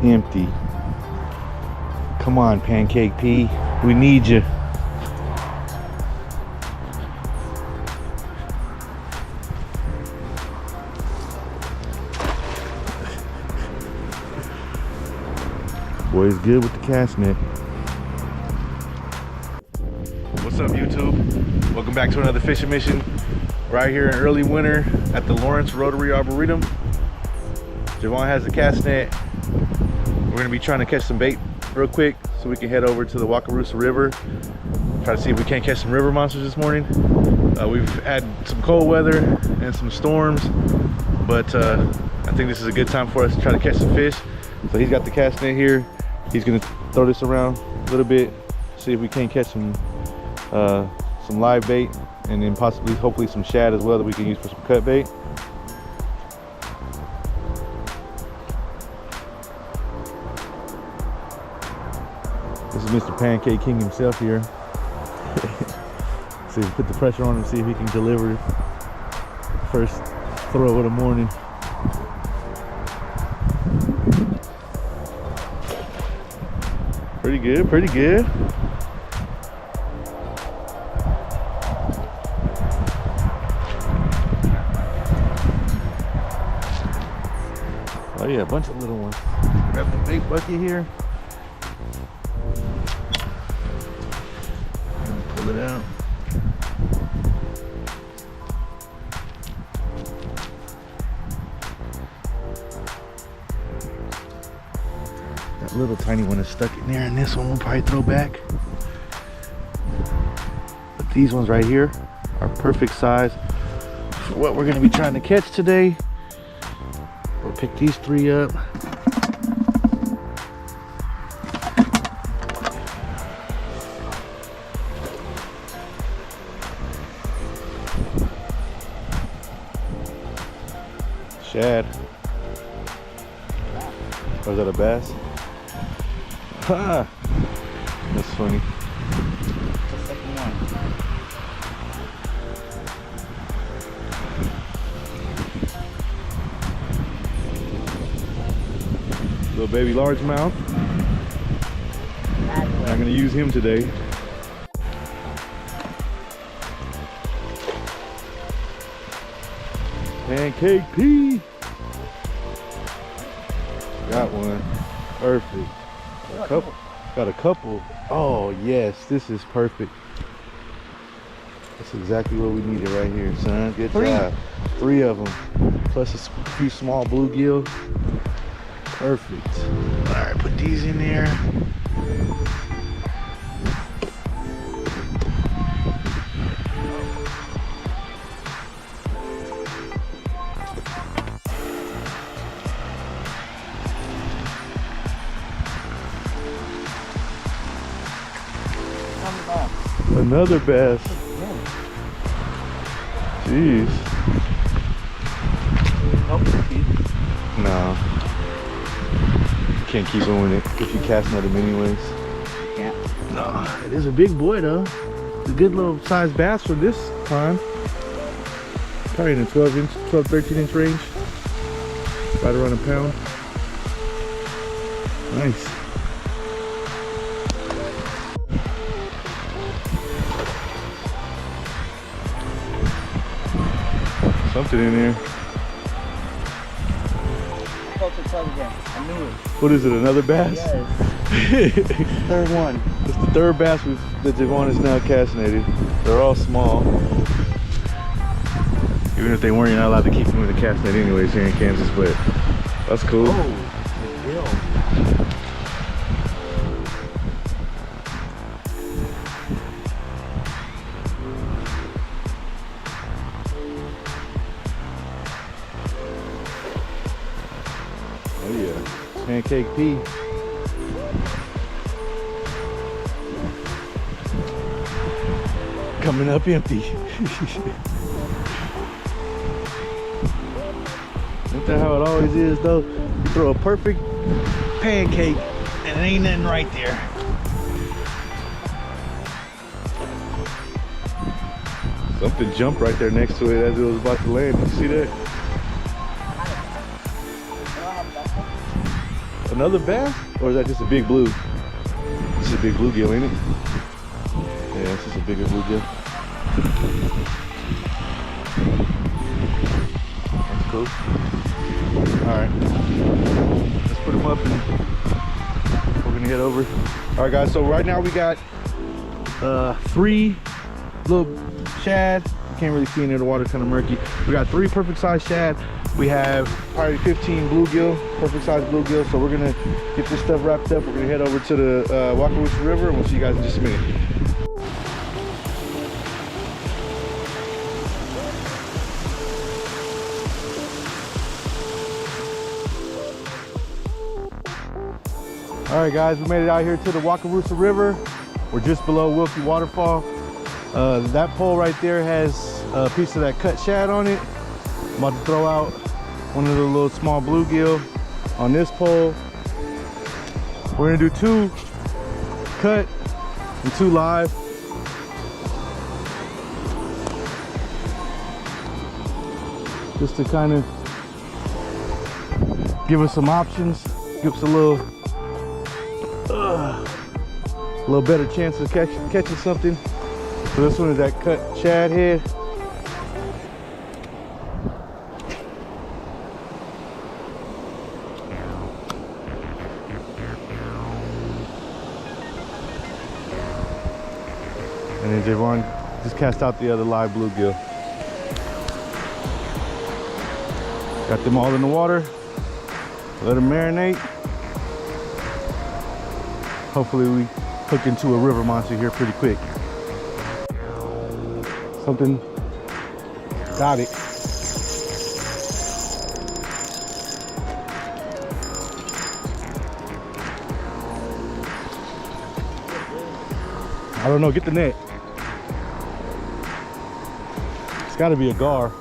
empty. Come on, Pancake P, we need you. Boy's good with the cast net. What's up, YouTube? Welcome back to another fishing mission right here in early winter at the Lawrence Rotary Arboretum. Javon has the cast net. We're gonna be trying to catch some bait real quick so we can head over to the Wakarusa River. Try to see if we can't catch some river monsters this morning. We've had some cold weather and some storms, but I think this is a good time for us to try to catch some fish. So he's got the cast net here. He's gonna throw this around a little bit, see if we can't catch some live bait, and then possibly, hopefully, some shad as well that we can use for some cut bait. This is Mr. Pancake King himself here. See, put the pressure on him, see if he can deliver first throw of the morning. Pretty good, pretty good. Oh yeah, a bunch of little ones. Grab the big bucket here. Pull it out. That little tiny one is stuck in there, and this one we'll probably throw back. But these ones right here are perfect size for what we're gonna be trying to catch today. We'll pick these three up. Shad. Or is that a bass? Ha! That's funny. The second one. Little baby largemouth. I'm gonna use him today. Pancake P. Got one. Perfect. Got a couple. Oh yes, this is perfect. That's exactly what we needed right here, son. Good job. 3 of them, plus a few small bluegill. Perfect. All right, put these in there. Another bass. Jeez. No. Can't keep doing it if you casting at him anyways. Yeah. No, it is a big boy though. It's a good little size bass for this time. Probably in the 13 inch range. Right around a pound. Nice. Something in there. I knew it. What is it, another bass? Yes. Third one. It's the third bass that Javon is now casting. They're all small. Even if they weren't, you're not allowed to keep them in the cast net anyways here in Kansas, but that's cool. Oh, the gill. Oh yeah, Pancake P. Coming up empty. Isn't that how it always is though? You throw a perfect pancake and it ain't nothing right there. Something jumped right there next to it as it was about to land. Did you see that? another bass? Or is that just a big blue? This is a big bluegill, ain't it? Yeah, it's just a bigger bluegill. That's cool. Alright. Let's put them up and we're gonna head over. Alright guys, so right now we got 3 little shad. You can't really see any of the water, kind of murky. We got 3 perfect size shad. We have probably 15 bluegill, perfect size bluegill. So we're gonna get this stuff wrapped up. We're gonna head over to the Wakarusa River and we'll see you guys in just a minute. All right guys, we made it out here to the Wakarusa River. We're just below Wilkie Waterfall. That pole right there has a piece of that cut shad on it. I'm about to throw out one of the little small bluegill on this pole. We're gonna do 2 cut and 2 live. Just to kind of give us some options, give us a little better chance of catching something. So this one is that cut shad head. And then Javon just cast out the other live bluegill. Got them all in the water. Let them marinate. Hopefully we hook into a river monster here pretty quick. Something. Got it. I don't know, get the net. It's gotta be a gar.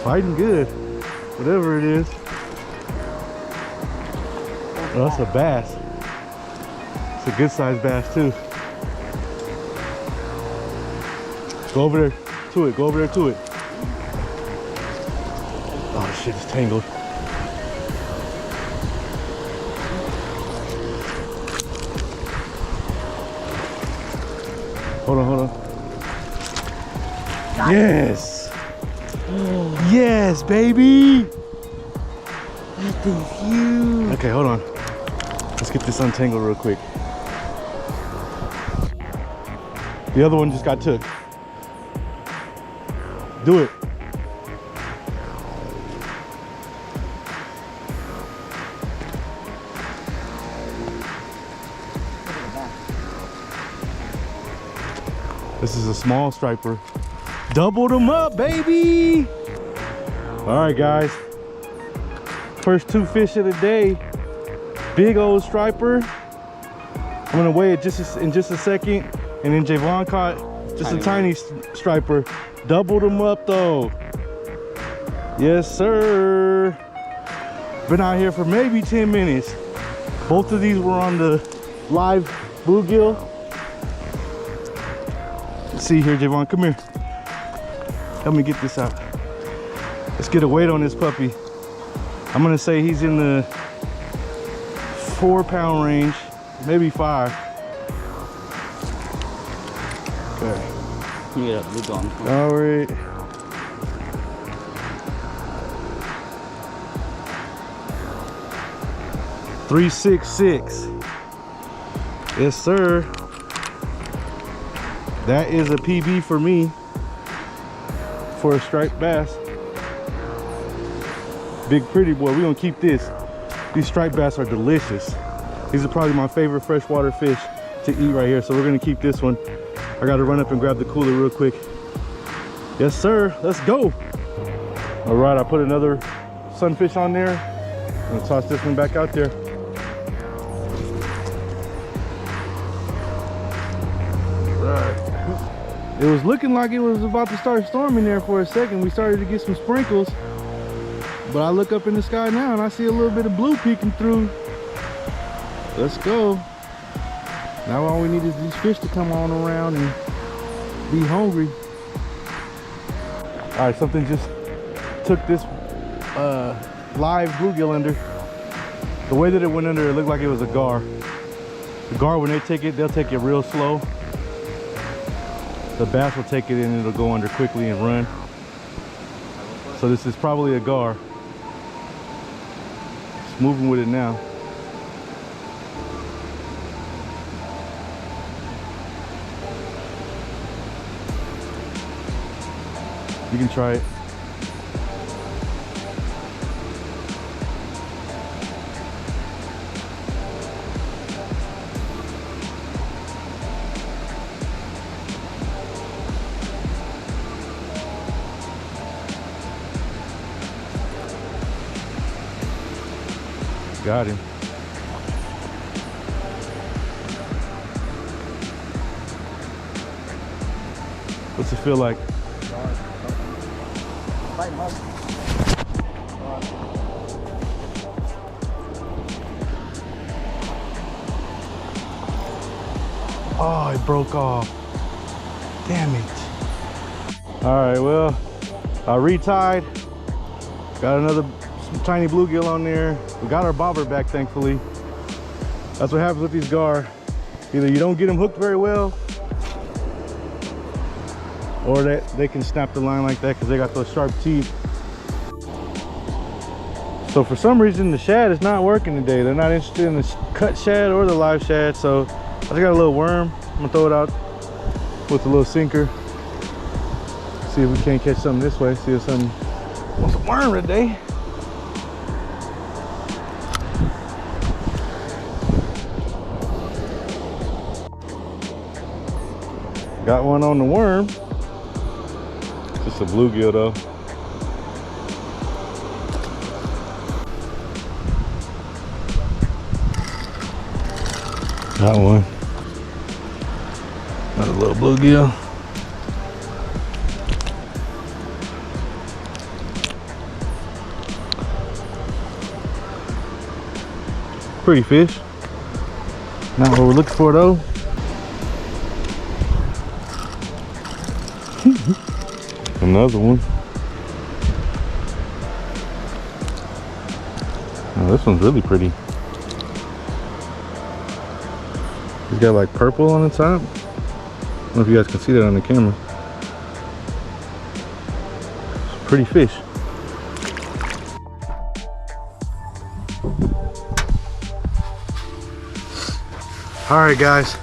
Fighting good, whatever it is. Oh, that's a bass. It's a good sized bass too. Go over there to it, go over there to it. Oh shit, it's tangled. Hold on, hold on. Yes! Yes, baby! That thing's huge. Okay, hold on. Let's get this untangled real quick. The other one just got took. Do it. This is a small striper. Doubled them up, baby! All right, guys. First 2 fish of the day. Big old striper. I'm gonna weigh it in just a second. And then Javon caught just a tiny striper. Doubled them up though. Yes, sir. Been out here for maybe 10 minutes. Both of these were on the live bluegill. Let's see here, Javon, come here. Help me get this out. Let's get a weight on this puppy. I'm gonna say he's in the 4-pound range, maybe 5. Okay. Yeah, we're gone. All right. $366. Yes, sir. That is a PB for me for a striped bass. Big pretty boy. We're gonna keep this. These striped bass are delicious. These are probably my favorite freshwater fish to eat right here. So we're gonna keep this one. I gotta run up and grab the cooler real quick. Yes, sir. Let's go. All right, I put another sunfish on there. I'm gonna toss this one back out there. It was looking like it was about to start storming there for a second. We started to get some sprinkles, but I look up in the sky now and I see a little bit of blue peeking through. Let's go. Now all we need is these fish to come on around and be hungry. All right, something just took this live bluegill under. The way that it went under, it looked like it was a gar. The gar, when they take it, they'll take it real slow. The bass will take it and it'll go under quickly and run. So this is probably a gar. It's moving with it now. You can try it. Got him. What's it feel like? Oh, it broke off. Damn it. All right, well, I retied. Got another tiny bluegill on there. We got our bobber back, thankfully. That's what happens with these gar. Either you don't get them hooked very well, or they can snap the line like that because they got those sharp teeth. So for some reason, the shad is not working today. They're not interested in the cut shad or the live shad. So I just got a little worm. I'm gonna throw it out with a little sinker. See if we can't catch something this way. See if something wants a worm today. Got one on the worm. Just a bluegill though. Got one. Another little bluegill. Pretty fish. Not what we're looking for though. Another one. Oh, this one's really pretty. He's got like purple on the top. I don't know if you guys can see that on the camera. It's a pretty fish. All right, guys.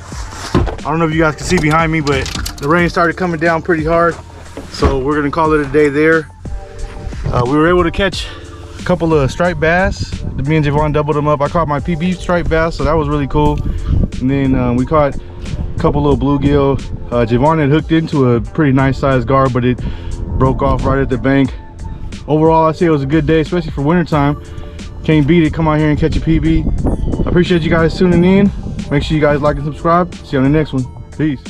I don't know if you guys can see behind me, but the rain started coming down pretty hard. So we're gonna call it a day there. We were able to catch a couple of striped bass. Me and Javon doubled them up. I caught my PB striped bass, so that was really cool. And then we caught a couple little bluegill. Javon had hooked into a pretty nice sized gar, but it broke off right at the bank. Overall, I'd say it was a good day, especially for wintertime. Can't beat it. Come out here and catch a PB. I appreciate you guys tuning in. Make sure you guys like and subscribe. See you on the next one. Peace.